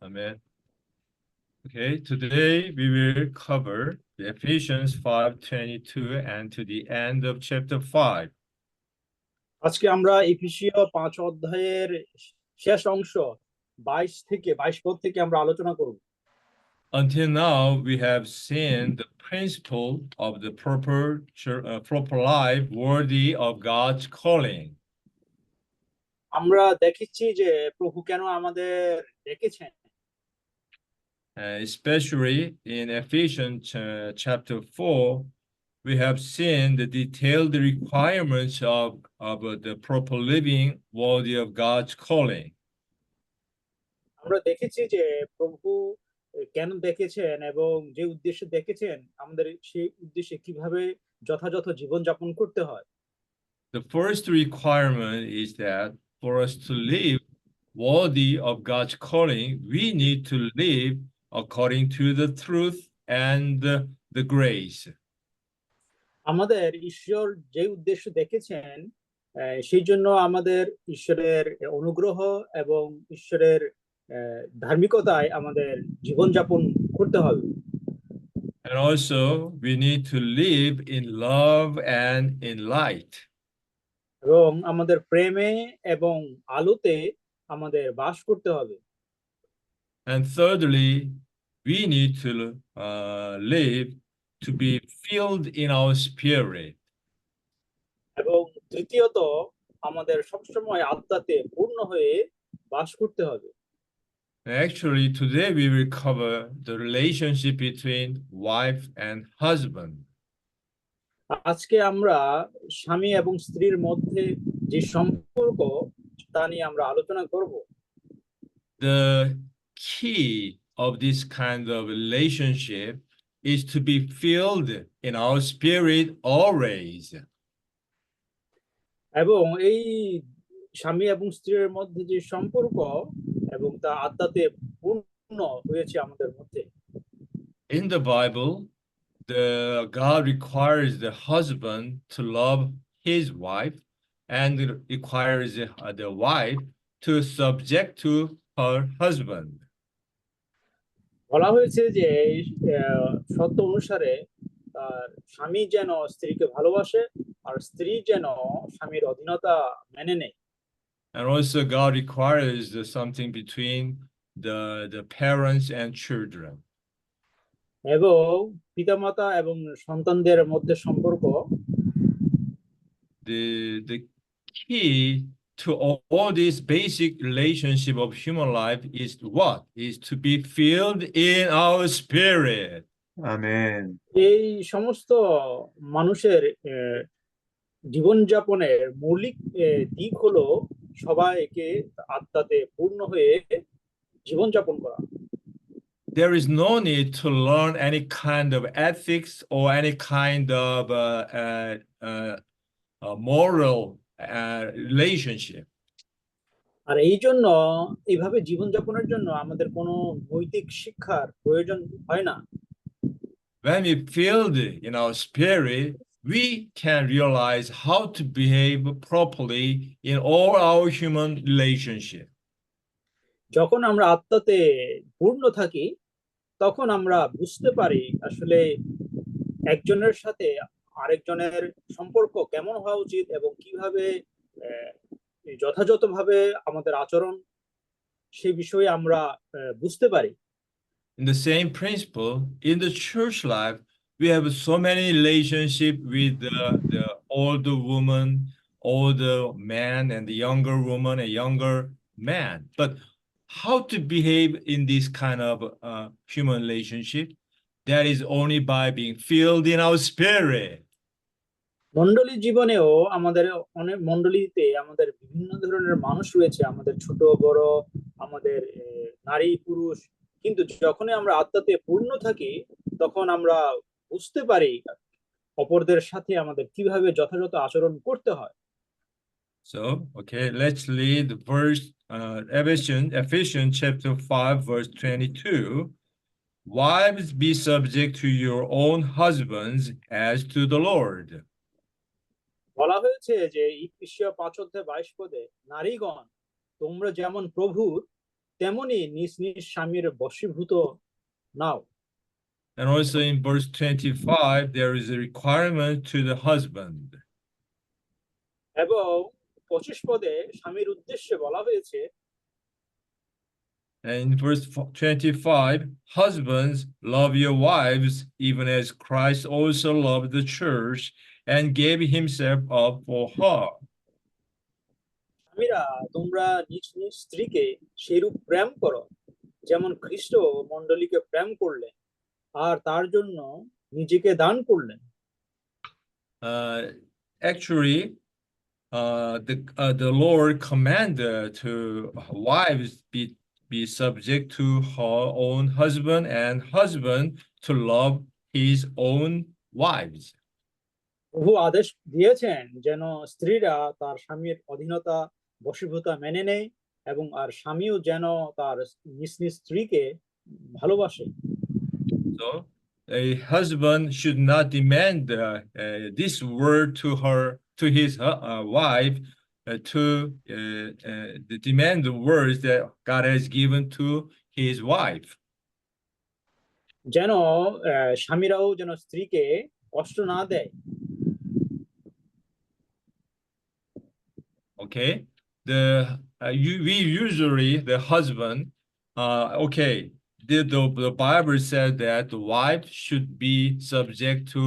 Amen. Okay, today we will cover the Ephesians 5:22 and to the end of chapter 5. আজকে আমরা এফেসীয় 5 অধ্যায়ের শেষ অংশ 22 পদ থেকে আমরা আলোচনা করব। Until now, we have seen the principle of the proper life worthy of God's calling. আমরা দেখেছি যে প্রভু কেন আমাদের ডেকেছেন, Especially in Ephesians chapter 4, we have seen the detailed requirements of the proper living worthy of God's calling. আমরা দেখেছি যে প্রভু কেন ডেকেছেন এবং যে উদ্দেশ্যে ডেকেছেন আমাদের সেই উদ্দেশ্যে কিভাবে যথাযথ জীবন যাপন করতে হয়। The first requirement is that for us to live worthy of God's calling, we need to live according to the truth and the grace. আমাদের ঈশ্বর যে উদ্দেশ্য দেখেছেন সেই জন্য আমাদের ঈশ্বরের অনুগ্রহ এবং ঈশ্বরের ধার্মিকতায় আমাদের জীবনযাপন করতে হবে। And also we need to live in love and in light. এবং আমাদের প্রেমে এবং আলোতে আমাদের বাস করতে হবে। And thirdly, we need to live to be filled in our spirit. এবং তৃতীয়ত আমাদের সবসময় আত্মাতে পূর্ণ হয়ে বাস করতে হবে। Actually, today we will cover the relationship between wife and husband. আজকে আমরা স্বামী এবং স্ত্রীর মধ্যে যে সম্পর্ক তা নিয়ে আমরা আলোচনা করব। The key of this kind of relationship is to be filled in our spirit always. এবং এই স্বামী এবং স্ত্রীর মধ্যে যে সম্পর্ক এবং তা আত্মাতে পূর্ণ হয়েছে আমাদের মধ্যে। In the Bible, God requires the husband to love his wife and requires the wife to subject to her husband. বলা হয়েছে যে সত্য অনুসারে স্বামী যেন স্ত্রীকে ভালোবাসে আর স্ত্রী যেন স্বামীর অধীনতা মেনে নেয়। And also God requires something between the parents and children. এবং পিতামাতা এবং সন্তানদের মধ্যে সম্পর্ক। The key to all this basic relationship of human life is what? Is to be filled in our spirit. Amen. এই সমস্ত মানুষের জীবনযাপনের মৌলিক দিক হলো সবাইকে আত্মাতে পূর্ণ হয়ে জীবনযাপন করা। There is no need to learn any kind of ethics or any kind of moral relationship. আর এই জন্য এইভাবে জীবনযাপনের জন্য আমাদের কোনো নৈতিক শিক্ষার প্রয়োজন হয় না। When we filled in our spirit, we can realize how to behave properly in all our human relationships. যখন আমরা আত্মাতে পূর্ণ থাকি তখন আমরা বুঝতে পারি আসলে একজনের সাথে আরেকজনের সম্পর্ক কেমন হওয়া উচিত এবং কিভাবে যথাযথভাবে আমাদের আচরণ সেই বিষয়ে আমরা বুঝতে পারি। In the same principle, in the church life, we have so many relationships with the older woman, older man, and the younger woman, a younger man. But how to behave in this kind of human relationship? That is only by being filled in our spirit. মণ্ডলী জীবনেও আমাদের অনেক মণ্ডলীতে আমাদের বিভিন্ন ধরনের মানুষ রয়েছে, আমাদের ছোট বড়, আমাদের নারী পুরুষ, কিন্তু যখনই আমরা আত্মাতে পূর্ণ থাকি তখন আমরা বুঝতে পারি অপরদের সাথে আমাদের কিভাবে যথাযথ আচরণ করতে হয়। So, okay, let's read verse Ephesians chapter 5, verse 22. Wives, be subject to your own husbands as to the Lord. বলা হয়েছে যে এফেসীয় 5 অধ্যায় 22 পদে, নারীগণ তোমরা যেমন প্রভুর তেমনি নিজ নিজ স্বামীর বশীভূত নাও। And also in verse 25, there is a requirement to the husband. এবং 25 পদে স্বামীর উদ্দেশ্যে বলা হয়েছে, And in verse 25, husbands, love your wives, even as Christ also loved the church and gave himself up for her. স্বামীরা তোমরা নিজ নিজ স্ত্রীকে সেইরূপ প্রেম করো, যেমন খ্রিস্ট মণ্ডলীকে প্রেম করলেন আর তার জন্য নিজেকে দান করলেন। Actually, the Lord commanded to wives be subject to her own husband and husband to love his own wives. প্রভু আদেশ দিয়েছেন যেন স্ত্রীরা তার স্বামীর অধীনতা বশীভূতা মেনে নেয় এবং আর স্বামীও যেন তার নিজ নিজ স্ত্রীকে ভালোবাসে। So a husband should not demand this word to his wife to demand the words that God has given to his wife. যেন স্বামীরাও যেন স্ত্রীকে কষ্ট না দেয়। Okay, we usually the husband, okay, the Bible said that the wife should be subject to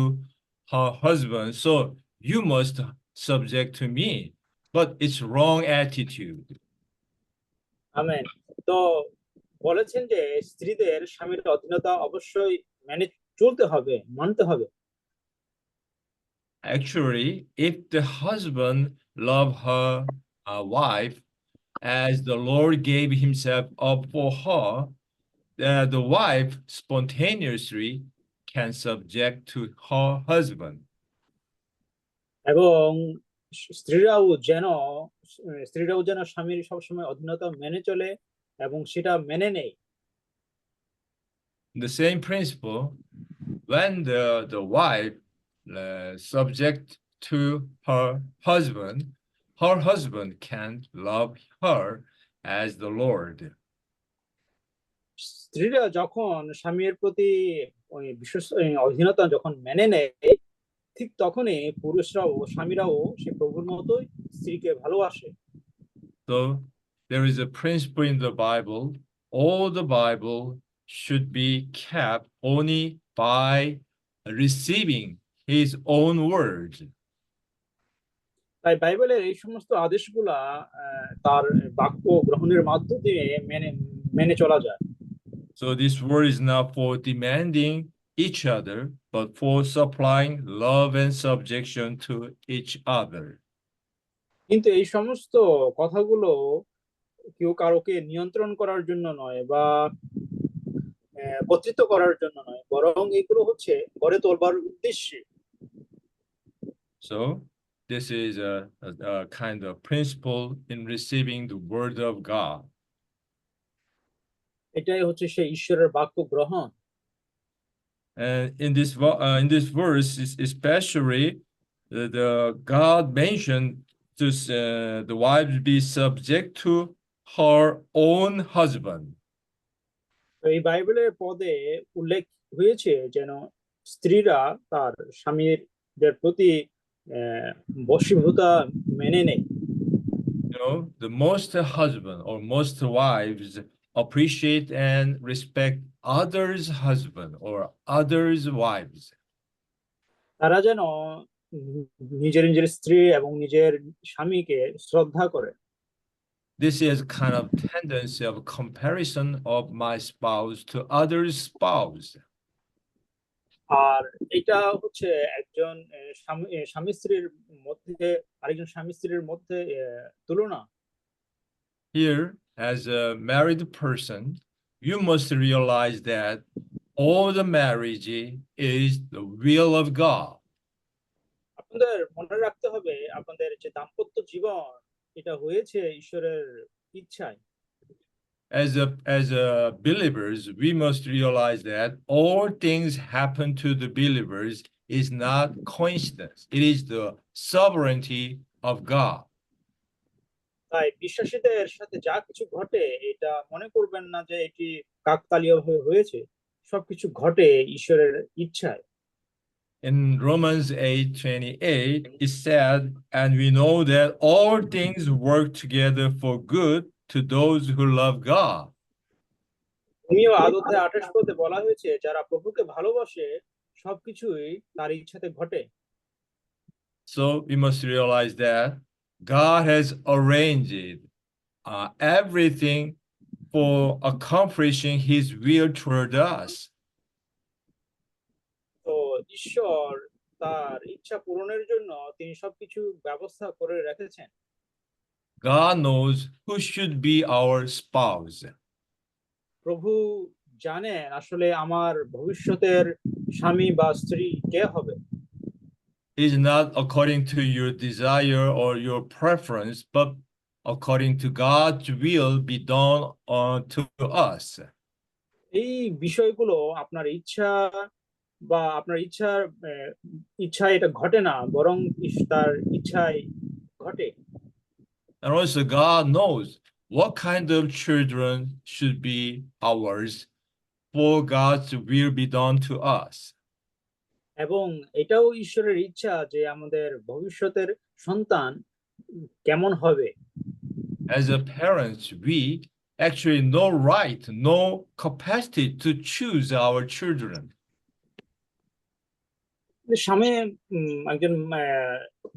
her husband, so you must subject to me, but it's wrong attitude. Amen. তো বলেছেন যে স্ত্রীদের স্বামীর অধীনতা অবশ্যই মেনে চলতে হবে, মানতে হবে। Actually, if the husband love her wife as the Lord gave himself up for her, the wife spontaneously can subject to her husband. এবং স্ত্রীরাও যেন স্বামীর সবসময় অধীনতা মেনে চলে এবং সেটা মেনে নেয়। The same principle, when the wife subject to her husband can love her as the Lord. স্ত্রীরা যখন স্বামীর প্রতি অধীনতা যখন মেনে নেয়, ঠিক তখনই পুরুষরাও স্বামীরাও সে প্রভুর মতোই স্ত্রীকে ভালোবাসে। So there is a principle in the Bible. All the Bible should be kept only by receiving his own words. তাই বাইবেলের এই সমস্ত আদেশগুলা তার বাক্য গ্রহণের মাধ্য দিয়ে মেনে চলা যায়। So this word is not for demanding each other, but for supplying love and subjection to each other. কিন্তু এই সমস্ত কথাগুলো কেউ কারোকে নিয়ন্ত্রণ করার জন্য নয় বা কর্তৃত্ব করার জন্য নয়, বরং এগুলো হচ্ছে গড়ে তোলবার উদ্দেশ্যে। So this is a kind of principle in receiving the word of God. এটাই হচ্ছে সেই ঈশ্বরের বাক্য গ্রহণ। And in this verse, especially the God mentioned the wives be subject to her own husband. এই বাইবেলের পদে উল্লেখ হয়েছে যেন স্ত্রীরা তার স্বামীদের প্রতি বশীভূতা মেনে নেয়। You know, the most husband or most wives appreciate and respect others' husband or others' wives. তারা যেন নিজের নিজের স্ত্রী এবং নিজের স্বামীকে শ্রদ্ধা করে। This is kind of tendency of comparison of my spouse to others' spouse. আর এটা হচ্ছে একজন স্বামী স্ত্রীর মধ্যে আরেকজন স্বামী স্ত্রীর মধ্যে তুলনা। Here, as a married person, you must realize that all the marriage is the will of God. আপনাদের মনে রাখতে হবে আপনাদের যে দাম্পত্য জীবন এটা হয়েছে ঈশ্বরের ইচ্ছায়। As a believers, we must realize that all things happen to the believers is not coincidence. It is the sovereignty of God. তাই বিশ্বাসীদের সাথে যা কিছু ঘটে এটা মনে করবেন না যে এটি কাকতালীয় ভাবে হয়েছে, সবকিছু ঘটে ঈশ্বরের ইচ্ছায়। In Romans 8:28, it said, and we know that all things work together for good to those who love God. রোমীয় 8:28 বলা হয়েছে, যারা প্রভুকে ভালোবাসে সবকিছুই তার ইচ্ছাতে ঘটে। So we must realize that God has arranged everything for accomplishing His will toward us. তো ঈশ্বর তার ইচ্ছা পূরণের জন্য তিনি সবকিছু ব্যবস্থা করে রেখেছেন। God knows who should be our spouse. প্রভু জানেন আসলে আমার ভবিষ্যতের স্বামী বা স্ত্রী কে হবে। It's not according to your desire or your preference, but according to God's will be done to us. এই বিষয়গুলো আপনার ইচ্ছা বা আপনার ইচ্ছায় এটা ঘটে না, বরং তার ইচ্ছায় ঘটে। And also God knows what kind of children should be ours for God's will be done to us. এবং এটাও ঈশ্বরের ইচ্ছা যে আমাদের ভবিষ্যতের সন্তান কেমন হবে। As a parents, we actually no right, no capacity to choose our children. স্বামী একজন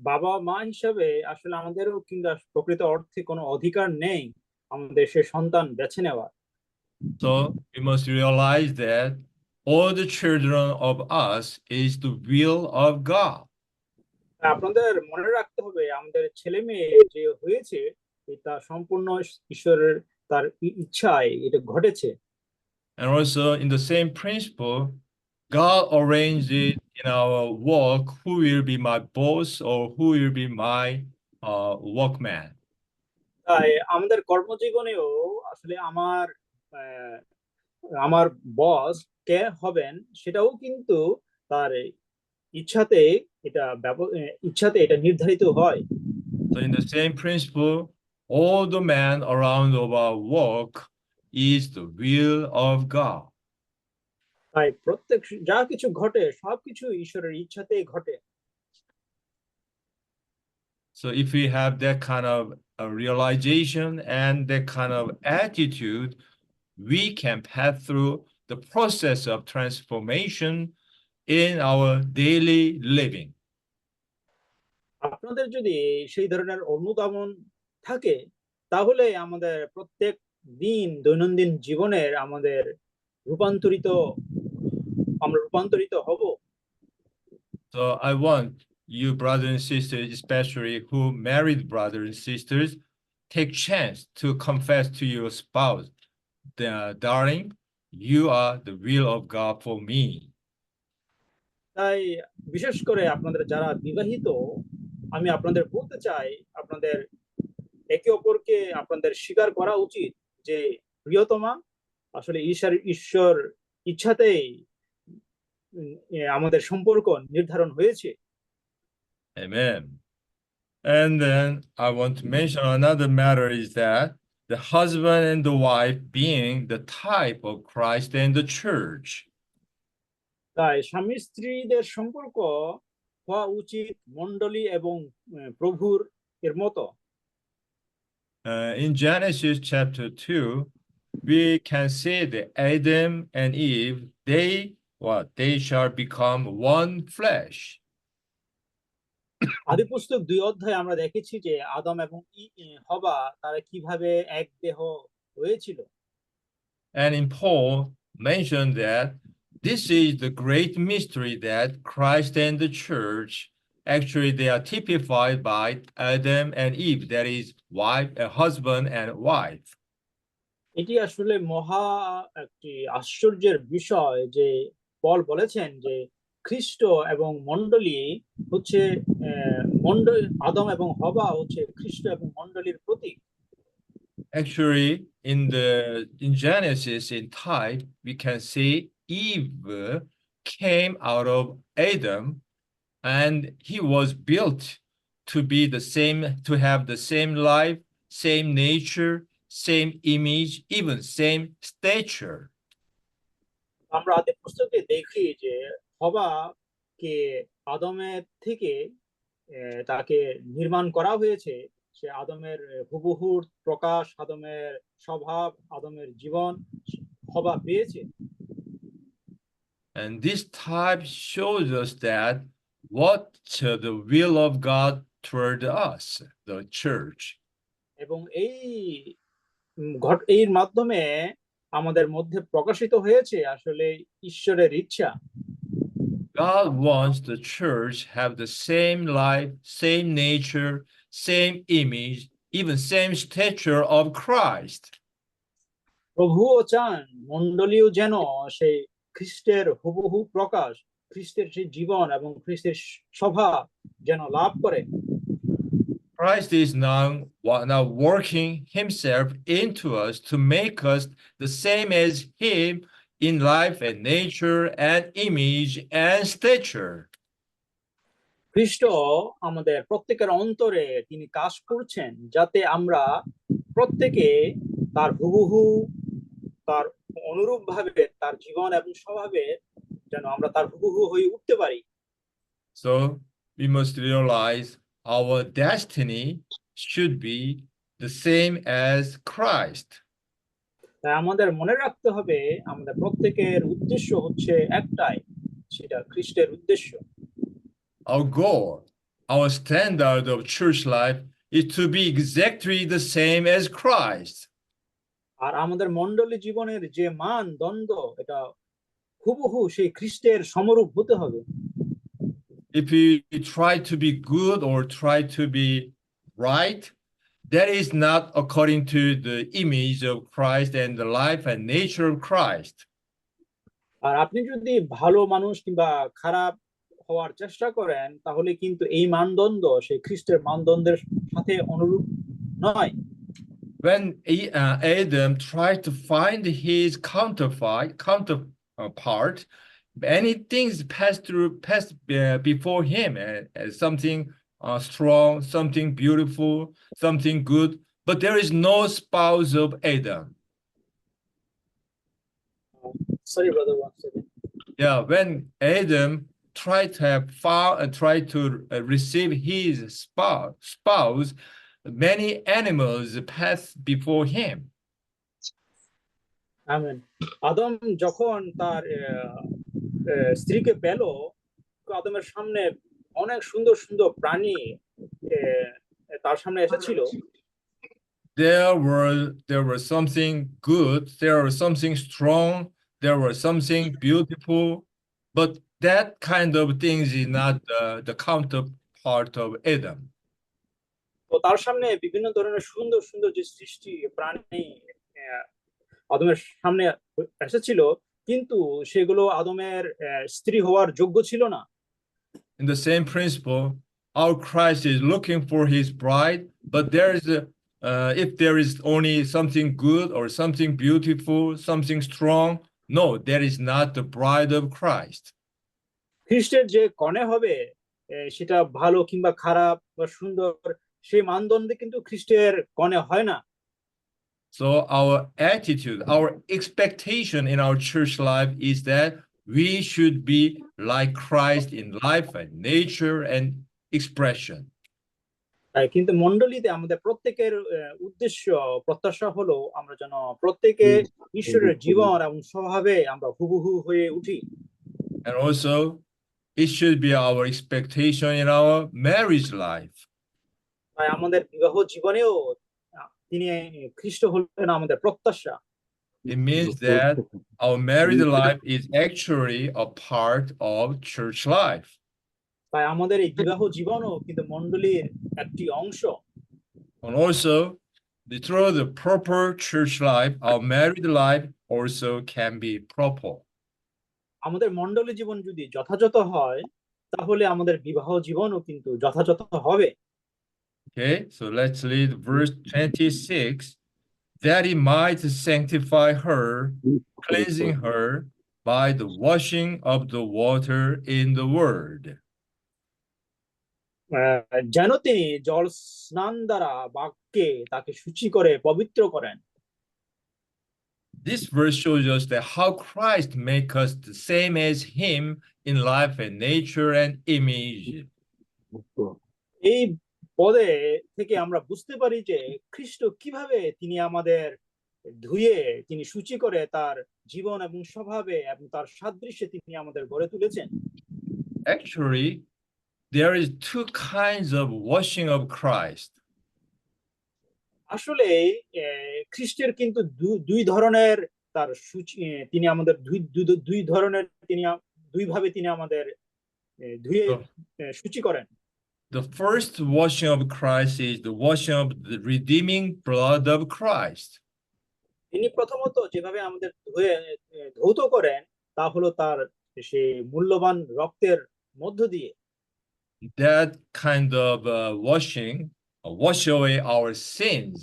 বাবা মা হিসাবে আসলে আমাদেরও কিন্তু প্রকৃত অর্থে কোনো অধিকার নেই আমাদের সে সন্তান বেছে নেওয়ার। So we must realize that all the children of us is the will of God. আপনাদের মনে রাখতে হবে আমাদের ছেলে মেয়ে যে হয়েছে এটা সম্পূর্ণ ঈশ্বরের তার ইচ্ছায় এটা ঘটেছে। And also in the same principle, God arranged it in our work who will be my boss or who will be my workman. তাই আমাদের কর্মজীবনেও আসলে আহ, আমার বস কে হবেন সেটাও কিন্তু তার ইচ্ছাতে ইচ্ছাতে এটা নির্ধারিত হয়। So in the same principle, all the men around of our work is the will of God. তাই প্রত্যেক যা কিছু ঘটে সবকিছু ঈশ্বরের ইচ্ছাতেই ঘটে। So if we have that kind of realization and that kind of attitude, we can pass through the process of transformation in our daily living. আপনাদের যদি সেই ধরনের অনুধাবন থাকে তাহলে আমাদের প্রত্যেক দিন দৈনন্দিন জীবনের আমরা রূপান্তরিত হব। So I want you brothers and sisters, especially who married brothers and sisters, take chance to confess to your spouse, darling, you are the will of God for me. তাই বিশেষ করে আপনাদের যারা বিবাহিত, আমি আপনাদের বলতে চাই আপনাদের একে অপরকে আপনাদের স্বীকার করা উচিত যে প্রিয়তমা, আসলে ঈশ্বর ইচ্ছাতেই আমাদের সম্পর্ক নির্ধারণ হয়েছে। Amen. And then I want to mention another matter is that the husband and the wife being the type of Christ and the church. তাই স্বামী স্ত্রীদের সম্পর্ক হওয়া উচিত মণ্ডলী এবং প্রভুর এর মতো। In Genesis chapter 2, we can see that Adam and Eve, they shall become one flesh. আদি পুস্তক 2 অধ্যায়ে আমরা দেখেছি যে আদম এবং হবা তারা কিভাবে এক দেহ হয়েছিল। And in Paul mentioned that this is the great mystery that Christ and the church, actually they are typified by Adam and Eve, that is husband and wife. এটি আসলে মহা একটি আশ্চর্যের বিষয় যে পল বলেছেন যে খ্রিস্ট এবং মণ্ডলী হচ্ছে আদম এবং হবা হচ্ছে খ্রিস্ট এবং মণ্ডলীর প্রতীক। Actually, in Genesis, in type, we can see Eve came out of Adam, and he was built to have the same life, same nature, same image, even same stature. আমরা আদি পুস্তকে দেখি যে হওয়াকে আদমের থেকে তাকে নির্মাণ করা হয়েছে। সে আদমের হুবহু প্রকাশ, আদমের স্বভাব, আদমের জীবন হওয়া পেয়েছে। And this type shows us that what the will of God toward us, the church. এবং এর মাধ্যমে আমাদের মধ্যে প্রকাশিত হয়েছে আসলে ঈশ্বরের ইচ্ছা। God wants the church have the same life, same nature, same image, even same stature of Christ. প্রভুও চান মণ্ডলীও যেন সেই খ্রিস্টের হুবহু প্রকাশ, খ্রিস্টের সেই জীবন এবং খ্রিস্টের স্বভাব যেন লাভ করে। Christ is now working himself into us to make us the same as him in life and nature and image and stature. খ্রিস্ট আমাদের প্রত্যেকের অন্তরে তিনি কাজ করছেন যাতে আমরা প্রত্যেকে তার হুবহু, তার অনুরূপ ভাবে তার জীবন এবং স্বভাবে যেন আমরা তার হুবহু হয়ে উঠতে পারি। So we must realize our destiny should be the same as Christ. তাই আমাদের মনে রাখতে হবে আমাদের প্রত্যেকের উদ্দেশ্য হচ্ছে একটাই, সেটা খ্রিস্টের উদ্দেশ্য। Our goal, our standard of church life is to be exactly the same as Christ. আর আমাদের মণ্ডলী জীবনের যে মানদণ্ড, এটা হুবহু সেই খ্রিস্টের সমরূপ হতে হবে। If we try to be good or try to be right, that is not according to the image of Christ and the life and nature of Christ. আর আপনি যদি ভালো মানুষ কিংবা খারাপ হওয়ার চেষ্টা করেন তাহলে কিন্তু এই মানদণ্ড সেই খ্রিস্টের মানদণ্ডের সাথে অনুরূপ নয়। When Adam tried to find his counterpart, many things passed before him as something strong, something beautiful, something good, but there is no spouse of Adam. Sorry, brother, one second. Yeah, when Adam tried to tried to receive his spouse, many animals passed before him. আমেন। আদম যখন তার স্ত্রীকে পেল, আদমের সামনে অনেক সুন্দর সুন্দর প্রাণী তার সামনে এসেছিল। There was something good, there was something strong, there was something beautiful, but that kind of things is not the counterpart of Adam. তো তার সামনে বিভিন্ন ধরনের সুন্দর সুন্দর যে সৃষ্টি প্রাণী আদমের সামনে এসেছিল, কিন্তু সেগুলো আদমের স্ত্রী হওয়ার যোগ্য ছিল না। In the same principle, our Christ is looking for his bride, but there is if there is only something good or something beautiful, something strong, no, that is not the bride of Christ. খ্রিস্টের যে কনে হবে সেটা ভালো কিংবা খারাপ বা সুন্দর, সেই মানদণ্ডে কিন্তু খ্রিস্টের কনে হয় না। So our attitude, our expectation in our church life is that we should be like Christ in life and nature and expression. কিন্তু মণ্ডলীতে আমাদের প্রত্যেকের উদ্দেশ্য, প্রত্যাশা হলো আমরা যেন প্রত্যেকে ঈশ্বরের জীবন এবং স্বভাবে আমরা হুবহু হয়ে উঠি। And also, it should be our expectation in our marriage life. তাই আমাদের বিবাহ জীবনেও তিনি খ্রিস্ট হলেন আমাদের প্রত্যাশা। It means that our married life is actually a part of church life. তাই আমাদের এই বিবাহ জীবনও কিন্তু মণ্ডলীর একটি অংশ। And also, through the proper church life, our married life also can be proper. আমাদের মণ্ডলী জীবন যদি যথাযথ হয় তাহলে আমাদের বিবাহ জীবনও কিন্তু যথাযথ হবে। Okay, so let's read verse 26. That he might sanctify her, cleansing her by the washing of the water in the word. যেন তিনি জল স্নান দ্বারা বাক্যে তাকে শুচি করে পবিত্র করেন। This verse shows us that how Christ makes us the same as him in life and nature and image. এই পদে থেকে আমরা বুঝতে পারি যে খ্রিস্ট কিভাবে তিনি আমাদের ধুয়ে তিনি শুচি করে তার জীবন এবং স্বভাবে এবং তার সাদৃশ্যে তিনি আমাদের গড়ে তুলেছেন। Actually, there is two kinds of washing of Christ. আসলে খ্রিস্টের কিন্তু দুই ধরনের তার শুচি, তিনি আমাদের দুই ধরনের তিনি দুই ভাবে তিনি আমাদের ধুয়ে শুচি করেন। The first washing of Christ is the washing of the redeeming blood of Christ. তিনি প্রথমত যেভাবে আমাদের ধৌত করেন তা হলো তার সেই মূল্যবান রক্তের মধ্য দিয়ে। That kind of washing wash away our sins.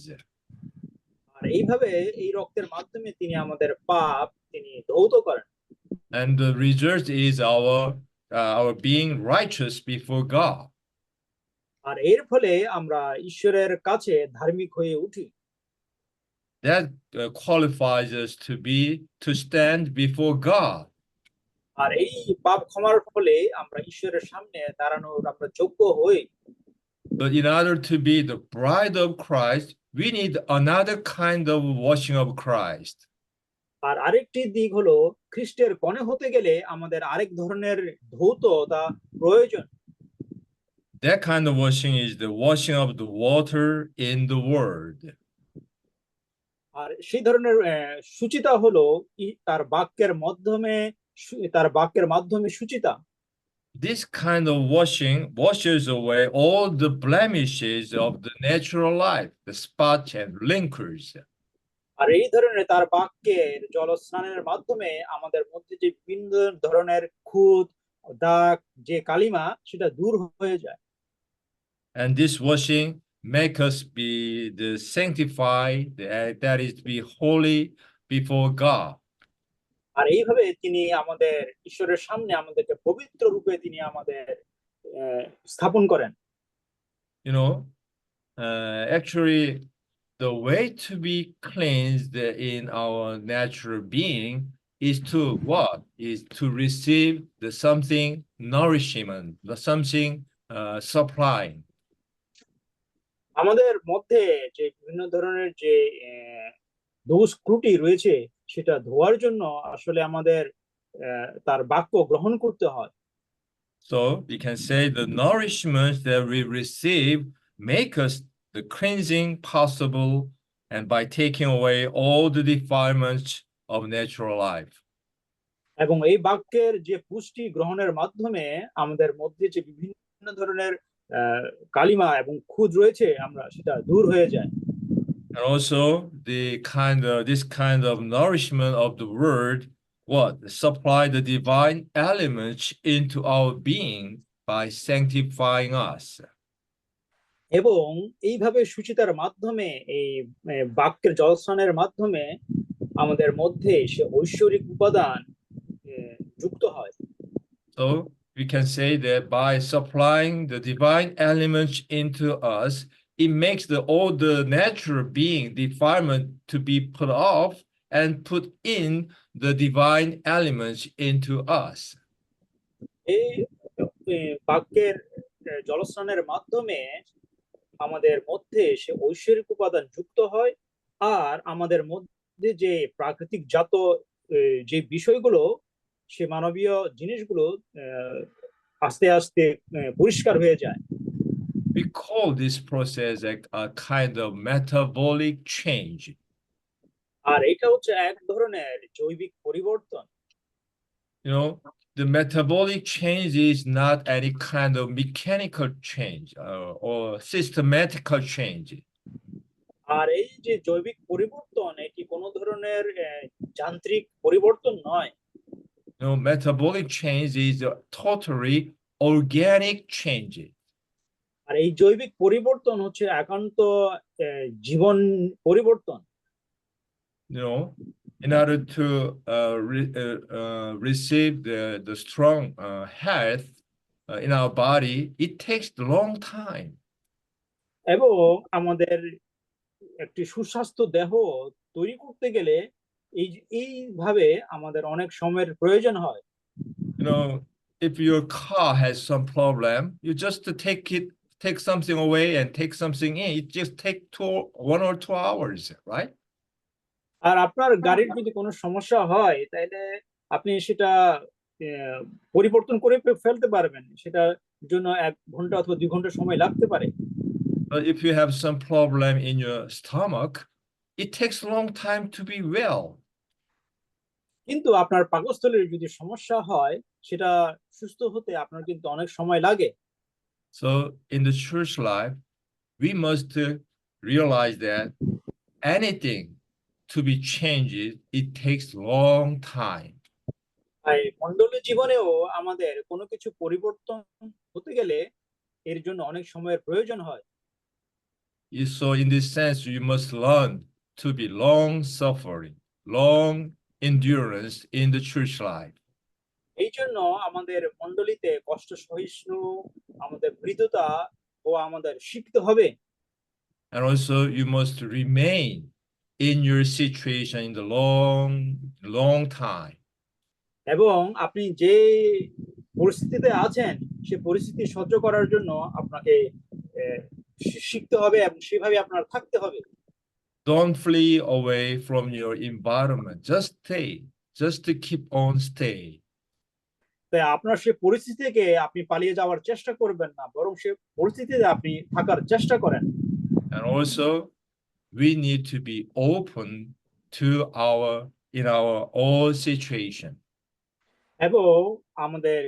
আর এইভাবে এই রক্তের মাধ্যমে তিনি আমাদের পাপ তিনি ধৌত করেন। And the result is our being righteous before God. আর এর ফলে আমরা ঈশ্বরের কাছে ধার্মিক হয়ে উঠি। That qualifies us to stand before God. আর এই পাপ ক্ষমার ফলে আমরা ঈশ্বরের সামনে দাঁড়ানোর আমরা যোগ্য হই। But in order to be the bride of Christ, we need another kind of washing of Christ. আর আরেকটি দিক হলো খ্রিস্টের কনে হতে গেলে আমাদের আরেক ধরনের ধৌততা প্রয়োজন। That kind of washing is the washing of the water in the word. আর সেই ধরনের সুচিতা হলো তার বাক্যের মাধ্যমে Suchita. This kind of washing washes away all the blemishes of the natural life, the spots and wrinkles. আর এই ধরনের তার বাক্যের জলস্নানের মাধ্যমে আমাদের মধ্যে যে বিভিন্ন ধরনের খুঁত দাগ যে কালিমা সেটা দূর হয়ে যায়। And this washing make us be the sanctified, that is to be holy before God. আর এইভাবে তিনি আমাদের ঈশ্বরের সামনে আমাদেরকে পবিত্র রূপে তিনি আমাদের স্থাপন করেন। You know, actually, the way to be cleansed in our natural being is to what? Is to receive the something nourishment, the something supplying. আমাদের মধ্যে যে বিভিন্ন ধরনের যে দোষ ত্রুটি রয়েছে সেটা ধোয়ার জন্য আসলে আমাদের তার বাক্য গ্রহণ করতে হয়। So we can say the nourishment that we receive make us the cleansing possible, and by taking away all the defilements of natural life. এবং এই বাক্যের যে পুষ্টি গ্রহণের মাধ্যমে আমাদের মধ্যে যে বিভিন্ন ধরনের কালিমা এবং খুঁত রয়েছে আমরা সেটা দূর হয়ে যায়। And also this kind of nourishment of the word supply the divine elements into our being by sanctifying us. এবং এইভাবে সুচিতার মাধ্যমে এই বাক্যের জলস্নানের মাধ্যমে আমাদের মধ্যে সে ঐশ্বরিক উপাদান যুক্ত হয়। So we can say that by supplying the divine elements into us, it makes all the natural being defilement to be put off and put in the divine elements into us. এই বাক্যের জলস্নানের মাধ্যমে আমাদের মধ্যে সে ঐশ্বরিক উপাদান যুক্ত হয় আর আমাদের মধ্যে যে প্রাকৃতিক জাত যে বিষয়গুলো সে মানবীয় জিনিসগুলো আস্তে আস্তে পরিষ্কার হয়ে যায়। We call this process a kind of metabolic change. আর এটা হচ্ছে এক ধরনের জৈবিক পরিবর্তন। You know, the metabolic change is not any kind of mechanical change or systematical change. আর এই যে জৈবিক পরিবর্তন এটি কোনো ধরনের যান্ত্রিক পরিবর্তন নয়। No, metabolic change is a totally organic change. আর এই জৈবিক পরিবর্তন হচ্ছে একান্ত জীবন পরিবর্তন। You know, in order to receive the strong health, in our body, it takes a long time. এবং আমাদের একটি সুস্বাস্থ্য দেহ তৈরি করতে গেলে এইভাবে আমাদের অনেক সময়ের প্রয়োজন হয়। You know, if your car has some problem, you just take something away and take something in. It just take 1 or 2 hours, right? আর আপনার গাড়ির যদি কোনো সমস্যা হয় তাহলে আপনি সেটা পরিবর্তন করে ফেলতে পারবেন, সেটার জন্য 1 ঘন্টা অথবা 2 ঘন্টা সময় লাগতে পারে। But if you have some problem in your stomach, it takes a long time to be well. কিন্তু আপনার পাকস্থলীর যদি সমস্যা হয় সেটা সুস্থ হতে আপনার কিন্তু অনেক সময় লাগে। So in the church life, we must realize that anything to be changed, it takes long time. তাই মণ্ডলী জীবনেও আমাদের কোনো কিছু পরিবর্তন হতে গেলে এর জন্য অনেক সময়ের প্রয়োজন হয়। So in this sense, you must learn to be long suffering, long endurance in the church life. এই জন্য আমাদের মণ্ডলীতে কষ্ট সহিষ্ণু, আমাদের মৃদুতা ও আমাদের শিখতে হবে। And also you must remain in your situation in the long time. এবং আপনি যে পরিস্থিতিতে আছেন সে পরিস্থিতি সহ্য করার জন্য আপনাকে শিখতে হবে এবং সেভাবে আপনার থাকতে হবে। Don't flee away from your environment. Just stay. Just to keep on stay. তাই আপনার সে পরিস্থিতি থেকে আপনি পালিয়ে যাওয়ার চেষ্টা করবেন না, বরং সে পরিস্থিতিতে আপনি থাকার চেষ্টা করেন। And also, we need to be open to in our all situation. এবং আমাদের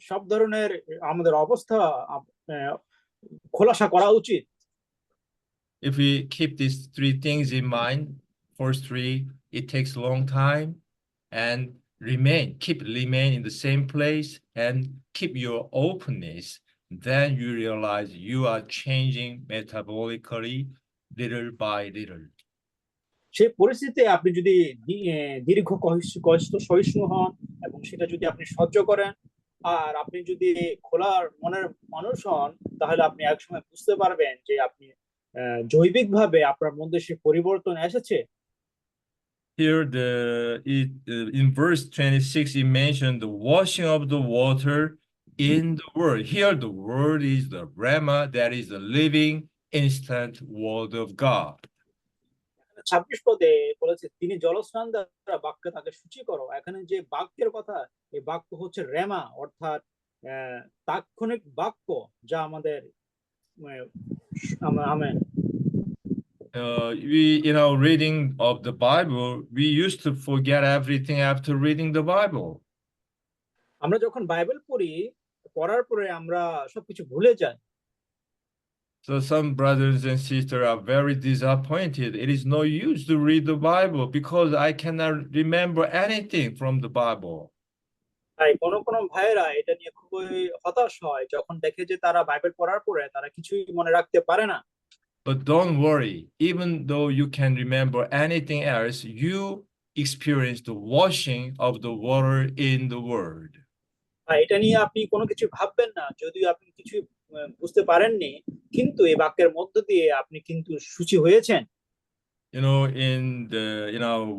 সব ধরনের আমাদের অবস্থা খোলাসা করা উচিত। If we keep these 3 things in mind, first 3, it takes a long time, and remain in the same place and keep your openness, then you realize you are changing metabolically little by little. সেই পরিস্থিতিতে আপনি যদি দীর্ঘ কষ্ট সহিষ্ণু হন এবং সেটা যদি আপনি সহ্য করেন আর আপনি যদি খোলার মনের মানুষ হন, তাহলে আপনি একসময় বুঝতে পারবেন যে আপনি জৈবিকভাবে আপনার মধ্যে সে পরিবর্তন এসেছে। Here in verse 26 it mentioned the washing of the water in the word. Here the word is the Rhema, that is the living instant word of God. 26 পদে বলেছে তিনি জলস্নান দ্বারা বাক্যে তাকে শুচি করো। এখানে যে বাক্যের কথা, এই বাক্য হচ্ছে রেমা, অর্থাৎ তাৎক্ষণিক বাক্য যা আমাদের amen. We in our reading of the Bible, we used to forget everything after reading the Bible. আমরা যখন বাইবেল পড়ি, পড়ার পরে আমরা সবকিছু ভুলে যাই। So some brothers and sisters are very disappointed. It is no use to read the Bible because I cannot remember anything from the Bible. তাই কোন কোন ভাইয়েরা এটা নিয়ে খুবই হতাশ হয় যখন দেখে যে তারা বাইবেল পড়ার পরে তারা কিছুই মনে রাখতে পারে না। But don't worry, even though you can remember anything else, you experience the washing of the water in the word. এটা নিয়ে আপনি কোনো কিছু ভাববেন না, যদিও আপনি কিছু বুঝতে পারেননি, কিন্তু এই বাক্যের মধ্য দিয়ে আপনি কিন্তু শুচি হয়েছেন। You know, in the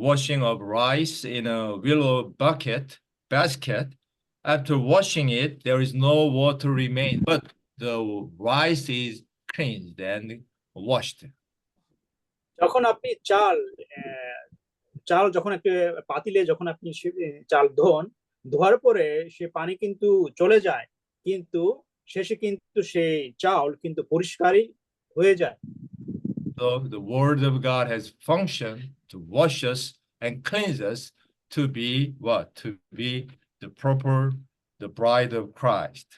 washing of rice in a willow basket, after washing it, there is no water remain, but the rice is cleansed and washed. যখন আপনি চাল যখন একটা পাতিলে যখন আপনি চাল ধোয়ার পরে সে পানি কিন্তু চলে যায়, কিন্তু শেষে কিন্তু সেই চাল কিন্তু পরিষ্কারই হয়ে যায়। So the word of God has functioned to wash us and cleanse us to be what? To be the bride of Christ.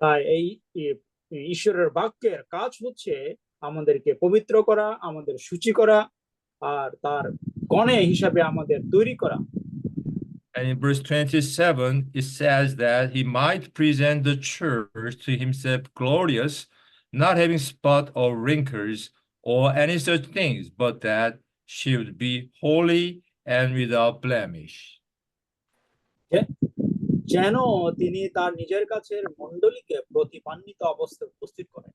তাই এই ঈশ্বরের বাক্যের কাজ হচ্ছে আমাদেরকে পবিত্র করা, আমাদের শুচি করা, আর তার কনে হিসাবে আমাদের তৈরি করা। And in verse 27, it says that he might present the church to himself glorious, not having spot or wrinkles or any such things, but that she would be holy and without blemish. যেন তিনি তার নিজের কাছের মণ্ডলীকে প্রতিপান্বিত অবস্থায় উপস্থিত করেন,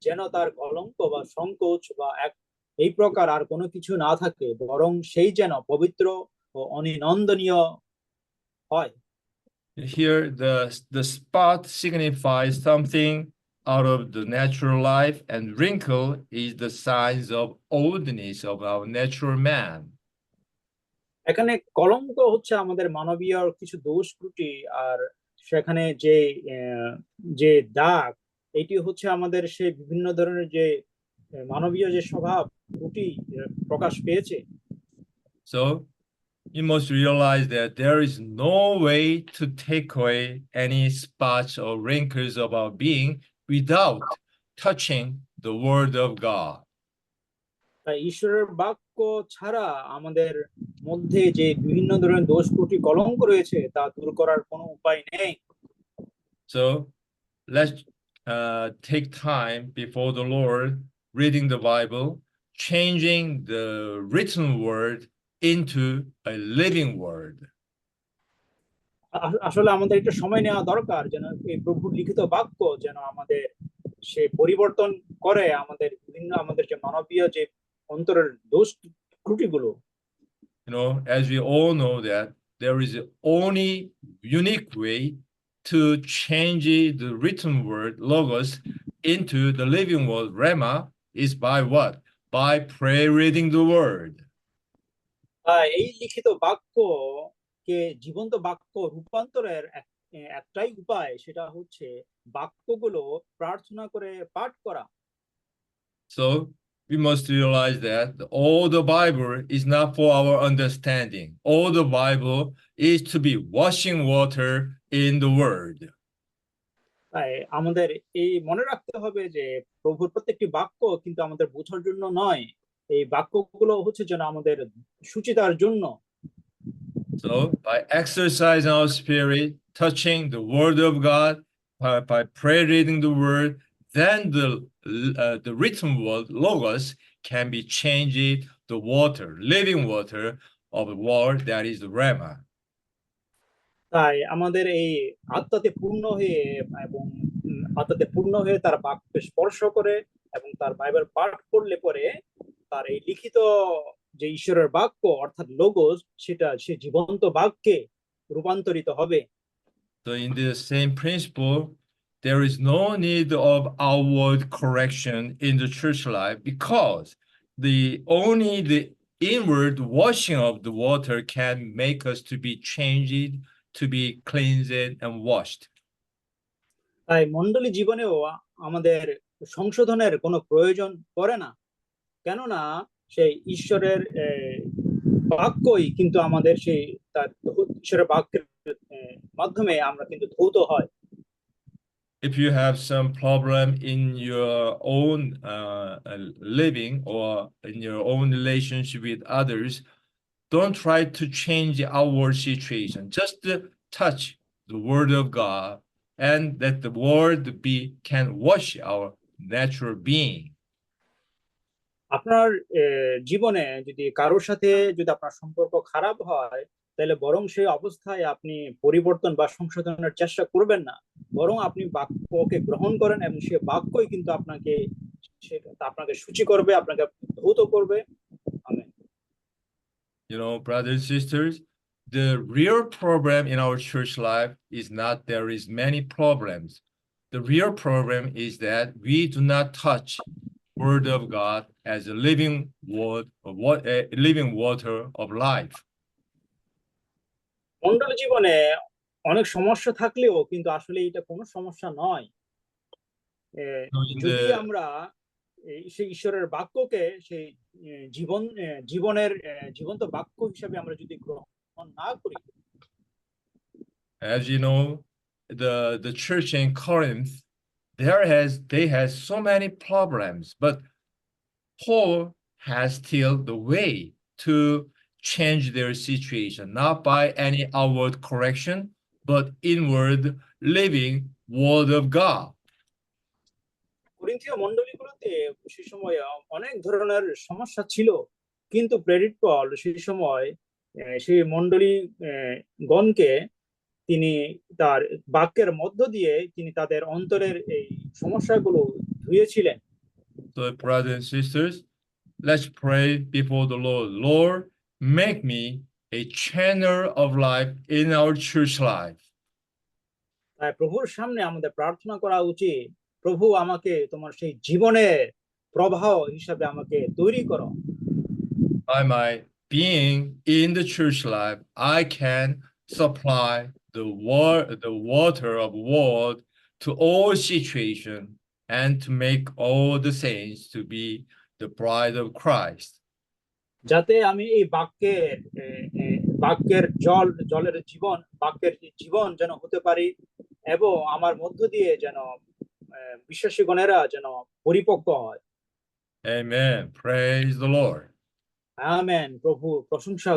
যেন তার কলঙ্ক বা সংকোচ বা এই প্রকার আর কোনো কিছু না থাকে, বরং সেই যেন পবিত্র ও অনিনন্দনীয় হয়। Here, the spot signifies something out of the natural life, and wrinkle is the signs of oldness of our natural man. এখানে কলঙ্ক হচ্ছে আমাদের মানবীয় কিছু দোষ ত্রুটি, আর সেখানে যে যে দাগ, এটি হচ্ছে আমাদের সেই বিভিন্ন ধরনের যে মানবীয় যে স্বভাব ত্রুটি প্রকাশ পেয়েছে। So you must realize that there is no way to take away any spots or wrinkles of our being without touching the Word of God. তাই ঈশ্বরের বাক্য ছাড়া আমাদের মধ্যে যে বিভিন্ন ধরনের দোষ ত্রুটি কলঙ্ক রয়েছে তা দূর করার কোনো উপায় নেই। So let's take time before the Lord, reading the Bible, changing the written word into a living word. আসলে আমাদের একটু সময় নেওয়া দরকার, যেন এই প্রভুর লিখিত বাক্য যেন আমাদের সে পরিবর্তন করে আমাদের বিভিন্ন আমাদের যে মানবীয় যে অন্তরের দোষ ত্রুটিগুলো। You know, as we all know that there is only unique way to change the written word logos into the living word rema is by what? By prayer reading the word. এই লিখিত বাক্য কে জীবন্ত বাক্য রূপান্তরের একটাই উপায়, সেটা হচ্ছে বাক্যগুলো প্রার্থনা করে পাঠ করা। So we must realize that all the Bible is not for our understanding. All the Bible is to be washing water in the word. তাই আমাদের এই মনে রাখতে হবে যে প্রভুর প্রত্যেকটি বাক্য কিন্তু আমাদের বোঝার জন্য নয়, এই বাক্যগুলো হচ্ছে যেন আমাদের সুচিতার জন্য। So by exercising our spirit, touching the word of God, by prayer reading the word, then the written word logos can be changed the water, living water of the word that is the rema. তাই আমাদের এই আত্মাতে পূর্ণ হয়ে এবং আত্মাতে পূর্ণ হয়ে তার বাক্যকে স্পর্শ করে এবং তার বাইবেল পাঠ করলে পরে তার এই লিখিত যে ঈশ্বরের বাক্য অর্থাৎ লোগোস, সেটা সে জীবন্ত বাক্যে রূপান্তরিত হবে। So in the same principle, there is no need of outward correction in the church life, because only the inward washing of the water can make us to be changed, to be cleansed and washed. তাই মণ্ডলী জীবনেও আমাদের সংশোধনের কোনো প্রয়োজন পড়ে না, কেননা সেই ঈশ্বরের বাক্যই কিন্তু আমাদের সেই তার ঈশ্বরের বাক্যের মাধ্যমে আমরা কিন্তু ধৌত হয়। If you have some problem in your own living or in your own relationship with others, don't try to change the outward situation. Just touch the word of God, and that the word can wash our natural being. আপনার জীবনে যদি কারোর সাথে যদি আপনার সম্পর্ক খারাপ হয়, তাহলে বরং সেই অবস্থায় আপনি পরিবর্তন বা সংশোধনের চেষ্টা করবেন না, বরং আপনি বাক্যকে গ্রহণ করেন এবং সে বাক্যই কিন্তু আপনাকে সূচি করবে, আপনাকে ধৌত করবে। Amen. You know, brothers and sisters, the real problem in our church life is not there is many problems. The real problem is that we do not touch word of God as a living word of what a living water of life. মণ্ডল জীবনে অনেক সমস্যা থাকলেও কিন্তু আসলে এটা কোনো সমস্যা নয়। যদি আমরা সেই ঈশ্বরের বাক্যকে সেই জীবনের জীবন্ত বাক্য হিসাবে আমরা যদি গ্রহণ না করি। As you know, the church in Corinth, they has so many problems, but Paul has still the way to change their situation, not by any outward correction, but inward living word of God. করিন্থীয় মণ্ডলীগুলোতে সেই সময় অনেক ধরনের সমস্যা ছিল, কিন্তু প্রেরিত পল সেই সময় সেই মণ্ডলী গণকে তিনি তার বাক্যের মধ্য দিয়ে তিনি তাদের অন্তরের এই সমস্যাগুলো ধুয়েছিলেন। So, brothers and sisters, let's pray before the Lord. Lord, make me a channel of life in our church life. তাই প্রভুর সামনে আমাদের প্রার্থনা করা উচিত, প্রভু আমাকে তোমার সেই জীবনের প্রবাহ হিসাবে আমাকে তৈরি করো। By my being in the church life, I can supply the water of word to all situations and to make all the saints to be the bride of Christ. যাতে আমি এই বাক্যের জলের জীবন, বাক্যের জীবন যেন হতে পারি, এবং আমার মধ্য দিয়ে যেন বিশ্বাসীগণেরা যেন পরিপক্ক হয়। Amen. Praise the Lord. Amen. প্রভু প্রশংসা